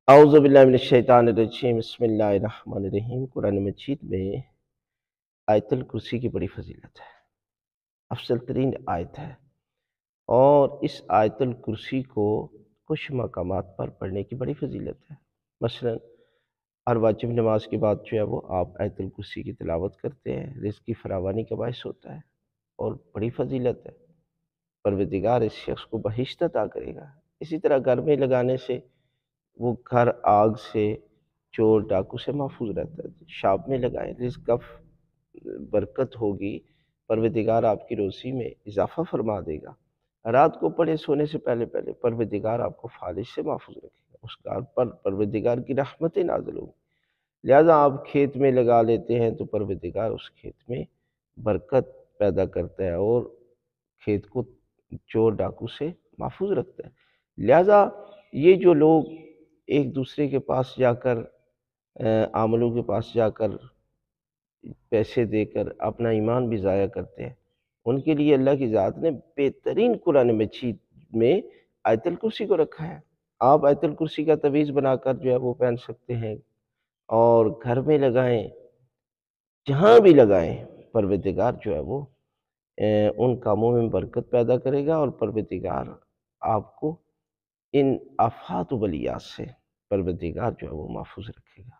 اعوذ باللہ من الشیطان الرجیم، بسم اللہ الرحمن الرحیم۔ قرآن مجید میں آیت الکرسی کی بڑی فضیلت ہے، افضل ترین آیت ہے، اور اس آیت الکرسی کو کچھ مقامات پر پڑھنے کی بڑی فضیلت ہے۔ مثلا ہر واجب نماز کے بعد جو ہے وہ آپ آیت الکرسی کی تلاوت کرتے ہیں، رزق کی فراوانی کا باعث ہوتا ہے اور بڑی فضیلت ہے۔ پروردگار اس شخص کو بہشت عطا کرے گا۔ اسی طرح گھر میں لگانے سے وہ گھر آگ سے، چور ڈاکو سے محفوظ رہتا ہے۔ شام میں لگائیں، رزق کا برکت ہوگی، پروردگار آپ کی روزی میں اضافہ فرما دے گا۔ رات کو پڑھے سونے سے پہلے پروردگار آپ کو فالج سے محفوظ رکھے گا، اس گھر پر پروردگار کی رحمتیں نازل ہوں گی۔ لہذا آپ کھیت میں لگا لیتے ہیں تو پروردگار اس کھیت میں برکت پیدا کرتا ہے اور کھیت کو چور ڈاکو سے محفوظ رکھتا ہے۔ لہذا یہ جو لوگ ایک دوسرے کے پاس جا کر، عاملوں کے پاس جا کر پیسے دے کر اپنا ایمان بھی ضائع کرتے ہیں، ان کے لیے اللہ کی ذات نے بہترین قرآن مجید میں آیت الکرسی کو رکھا ہے۔ آپ آیت الکرسی کا تعویذ بنا کر جو ہے وہ پہن سکتے ہیں اور گھر میں لگائیں، جہاں بھی لگائیں، پروردگار جو ہے وہ ان کاموں میں برکت پیدا کرے گا، اور پروردگار آپ کو ان آفات و بلیات سے پروردگار جو ہے وہ محفوظ رکھے گا۔